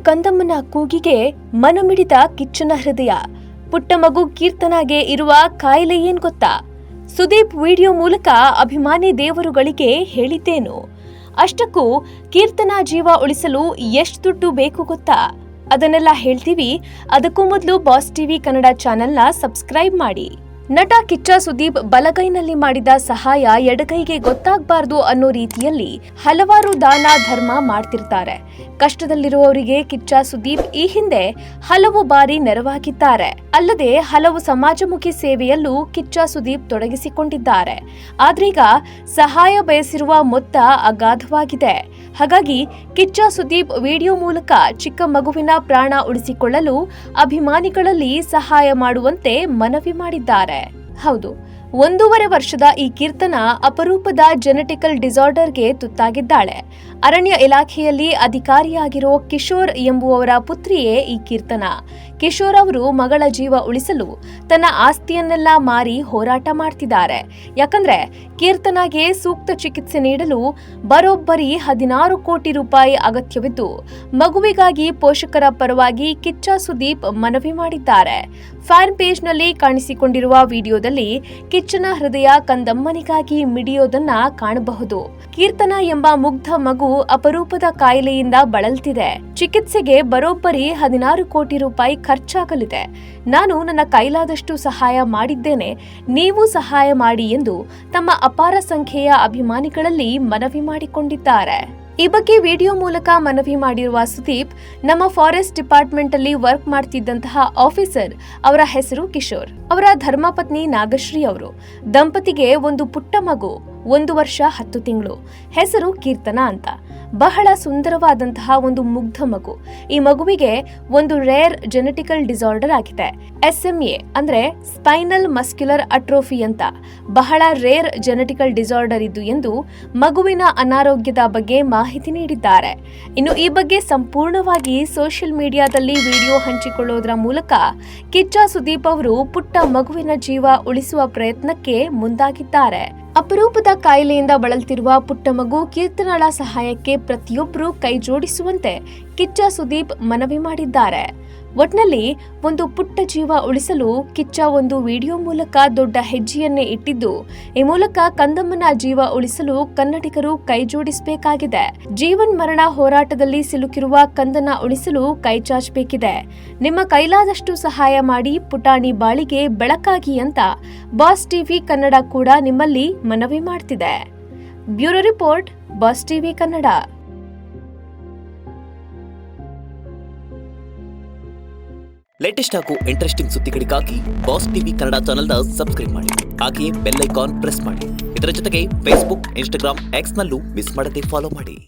ಕಂದಮ್ಮನ ಕೂಗಿಗೆ ಮನಮಿಡಿದ ಕಿಚ್ಚನ ಹೃದಯ. ಪುಟ್ಟ ಮಗು ಕೀರ್ತನಾಗೆ ಇರುವ ಕಾಯಿಲೆ ಏನ್ ಗೊತ್ತಾ? ಸುದೀಪ್ ವಿಡಿಯೋ ಮೂಲಕ ಅಭಿಮಾನಿ ದೇವರುಗಳಿಗೆ ಹೇಳಿದ್ದೇನು? ಅಷ್ಟಕ್ಕೂ ಕೀರ್ತನಾ ಜೀವ ಉಳಿಸಲು ಎಷ್ಟು ದುಡ್ಡು ಬೇಕು ಗೊತ್ತಾ? ಅದನ್ನೆಲ್ಲ ಹೇಳ್ತೀವಿ. ಅದಕ್ಕೂ ಮೊದಲು ಬಾಸ್ ಟಿವಿ ಕನ್ನಡ ಚಾನೆಲ್ನ ಸಬ್ಸ್ಕ್ರೈಬ್ ಮಾಡಿ. ನಟ ಕಿಚ್ಚ ಸುದೀಪ್ ಬಲಗೈನಲ್ಲಿ ಮಾಡಿದ ಸಹಾಯ ಎಡಗೈಗೆ ಗೊತ್ತಾಗಬಾರದು ಅನ್ನೋ ರೀತಿಯಲ್ಲಿ ಹಲವಾರು ದಾನ ಧರ್ಮ ಮಾಡ್ತಿರ್ತಾರೆ. ಕಷ್ಟದಲ್ಲಿರುವವರಿಗೆ ಕಿಚ್ಚ ಸುದೀಪ್ ಈ ಹಿಂದೆ ಹಲವು ಬಾರಿ ನೆರವಾಗಿದ್ದಾರೆ. ಅಲ್ಲದೆ ಹಲವು ಸಮಾಜಮುಖಿ ಸೇವೆಯಲ್ಲೂ ಕಿಚ್ಚ ಸುದೀಪ್ ತೊಡಗಿಸಿಕೊಂಡಿದ್ದಾರೆ. ಆದ್ರೀಗ ಸಹಾಯ ಬಯಸಿರುವ ಮೊತ್ತ ಅಗಾಧವಾಗಿದೆ. ಹಾಗಾಗಿ ಕಿಚ್ಚ ಸುದೀಪ್ ವಿಡಿಯೋ ಮೂಲಕ ಚಿಕ್ಕ ಮಗುವಿನ ಪ್ರಾಣ ಉಳಿಸಿಕೊಳ್ಳಲು ಅಭಿಮಾನಿಗಳಲ್ಲಿ ಸಹಾಯ ಮಾಡುವಂತೆ ಮನವಿ ಮಾಡಿದ್ದಾರೆ. ಹೌದು, 1.5 ವರ್ಷದ ಈ ಕೀರ್ತನಾ ಅಪರೂಪದ ಜೆನೆಟಿಕಲ್ ಡಿಸಾರ್ಡರ್ಗೆ ತುತ್ತಾಗಿದ್ದಾಳೆ. ಅರಣ್ಯ ಇಲಾಖೆಯಲ್ಲಿ ಅಧಿಕಾರಿಯಾಗಿರೋ ಕಿಶೋರ್ ಎಂಬುವವರ ಪುತ್ರಿಯೇ ಈ ಕೀರ್ತನಾ. ಕಿಶೋರ್ ಅವರು ಮಗಳ ಜೀವ ಉಳಿಸಲು ತನ್ನ ಆಸ್ತಿಯನ್ನೆಲ್ಲ ಮಾರಿ ಹೋರಾಟ ಮಾಡ್ತಿದ್ದಾರೆ. ಯಾಕಂದ್ರೆ ಕೀರ್ತನಾಗೆ ಸೂಕ್ತ ಚಿಕಿತ್ಸೆ ನೀಡಲು ಬರೋಬ್ಬರಿ 16 ಕೋಟಿ ರೂಪಾಯಿ ಅಗತ್ಯವಿದ್ದು, ಮಗುವಿಗಾಗಿ ಪೋಷಕರ ಪರವಾಗಿ ಕಿಚ್ಚ ಸುದೀಪ್ ಮನವಿ ಮಾಡಿದ್ದಾರೆ. ಫ್ಯಾನ್ ಪೇಜ್ನಲ್ಲಿ ಕಾಣಿಸಿಕೊಂಡಿರುವ ವಿಡಿಯೋದಲ್ಲಿ ಕಿಚ್ಚನ ಹೃದಯ ಕಂದಮ್ಮನಿಗಾಗಿ ಮಿಡಿಯೋದನ್ನ ಕಾಣಬಹುದು. ಕೀರ್ತನಾ ಎಂಬ ಮುಗ್ಧ ಮಗು ಅಪರೂಪದ ಕಾಯಿಲೆಯಿಂದ ಬಳಲ್ತಿದೆ. ಚಿಕಿತ್ಸೆಗೆ ಬರೋಬ್ಬರಿ 16 ಕೋಟಿ ರೂಪಾಯಿ ಖರ್ಚಾಗಲಿದೆ. ನಾನು ನನ್ನ ಕೈಲಾದಷ್ಟು ಸಹಾಯ ಮಾಡಿದ್ದೇನೆ, ನೀವು ಸಹಾಯ ಮಾಡಿ ಎಂದು ತಮ್ಮ ಅಪಾರ ಸಂಖ್ಯೆಯ ಅಭಿಮಾನಿಗಳಲ್ಲಿ ಮನವಿ ಮಾಡಿಕೊಂಡಿದ್ದಾರೆ. ಈ ಬಗ್ಗೆ ವಿಡಿಯೋ ಮೂಲಕ ಮನವಿ ಮಾಡಿರುವ ಸುದೀಪ್, ನಮ್ಮ ಫಾರೆಸ್ಟ್ ಡಿಪಾರ್ಟ್ಮೆಂಟ್ ಅಲ್ಲಿ ವರ್ಕ್ ಮಾಡ್ತಿದ್ದಂತಹ ಆಫೀಸರ್, ಅವರ ಹೆಸರು ಕಿಶೋರ್, ಅವರ ಧರ್ಮಪತ್ನಿ ನಾಗಶ್ರೀ ಅವರು. ದಂಪತಿಗೆ ಒಂದು ಪುಟ್ಟ ಮಗು, 1 ವರ್ಷ 10 ತಿಂಗಳು, ಹೆಸರು ಕೀರ್ತನಾ ಅಂತ. ಬಹಳ ಸುಂದರವಾದಂತಹ ಒಂದು ಮುಗ್ಧ ಮಗು. ಈ ಮಗುವಿಗೆ ಒಂದು ರೇರ್ ಜೆನೆಟಿಕಲ್ ಡಿಸಾರ್ಡರ್ ಆಗಿದೆ. SMA ಅಂದ್ರೆ ಸ್ಪೈನಲ್ ಮಸ್ಕ್ಯುಲರ್ ಅಟ್ರೋಫಿ ಅಂತ ಬಹಳ ರೇರ್ ಜೆನೆಟಿಕಲ್ ಡಿಸಾರ್ಡರ್ ಇದ್ದು ಎಂದು ಮಗುವಿನ ಅನಾರೋಗ್ಯದ ಬಗ್ಗೆ ಮಾಹಿತಿ ನೀಡಿದ್ದಾರೆ. ಇನ್ನು ಈ ಬಗ್ಗೆ ಸಂಪೂರ್ಣವಾಗಿ ಸೋಷಿಯಲ್ ಮೀಡಿಯಾದಲ್ಲಿ ವಿಡಿಯೋ ಹಂಚಿಕೊಳ್ಳೋದರ ಮೂಲಕ ಕಿಚ್ಚ ಸುದೀಪ್ ಅವರು ಪುಟ್ಟ ಮಗುವಿನ ಜೀವ ಉಳಿಸುವ ಪ್ರಯತ್ನಕ್ಕೆ ಮುಂದಾಗಿದ್ದಾರೆ. ಅಪರೂಪದ ಕಾಯಿಲೆಯಿಂದ ಬಳಲ್ತಿರುವ ಪುಟ್ಟ ಮಗು ಕೀರ್ತನಾಳ ಸಹಾಯಕ್ಕೆ ಪ್ರತಿಯೊಬ್ಬರೂ ಕೈ ಜೋಡಿಸುವಂತೆ ಕಿಚ್ಚ ಸುದೀಪ್ ಮನವಿ ಮಾಡಿದ್ದಾರೆ. ಒಟ್ನಲ್ಲಿ ಒಂದು ಪುಟ್ಟ ಜೀವ ಉಳಿಸಲು ಕಿಚ್ಚ ಒಂದು ವಿಡಿಯೋ ಮೂಲಕ ದೊಡ್ಡ ಹೆಜ್ಜೆಯನ್ನೇ ಇಟ್ಟಿದ್ದು, ಈ ಮೂಲಕ ಕಂದಮ್ಮನ ಜೀವ ಉಳಿಸಲು ಕನ್ನಡಿಗರು ಕೈ ಜೋಡಿಸಬೇಕಾಗಿದೆ. ಜೀವನ್ ಮರಣ ಹೋರಾಟದಲ್ಲಿ ಸಿಲುಕಿರುವ ಕಂದನ ಉಳಿಸಲು ಕೈ ಚಾಚಬೇಕಿದೆ. ನಿಮ್ಮ ಕೈಲಾದಷ್ಟು ಸಹಾಯ ಮಾಡಿ ಪುಟಾಣಿ ಬಾಳಿಗೆ ಬೆಳಕಾಗಿ ಅಂತ ಬಾಸ್ ಟಿವಿ ಕನ್ನಡ ಕೂಡ ನಿಮ್ಮಲ್ಲಿ ಮನವಿ ಮಾಡ್ತಿದೆ. Bureau report, boss TV Kannada. Latest ಹಾಗೂ ಇಂಟ್ರೆಸ್ಟಿಂಗ್ ಸುದ್ದಿಗಳಿಗಾಗಿ ಬಾಸ್ ಟಿವಿ ಕನ್ನಡ ಚಾನೆಲ್ನ ಸಬ್ಸ್ಕ್ರೈಬ್ ಮಾಡಿ. ಹಾಗೆಯೇ ಬೆಲ್ ಐಕಾನ್ ಪ್ರೆಸ್ ಮಾಡಿ. ಇದರ ಜೊತೆಗೆ ಫೇಸ್ಬುಕ್, ಇನ್ಸ್ಟಾಗ್ರಾಮ್, ಎಕ್ಸ್ ನಲ್ಲೂ ಮಿಸ್ ಮಾಡದೆ ಫಾಲೋ ಮಾಡಿ.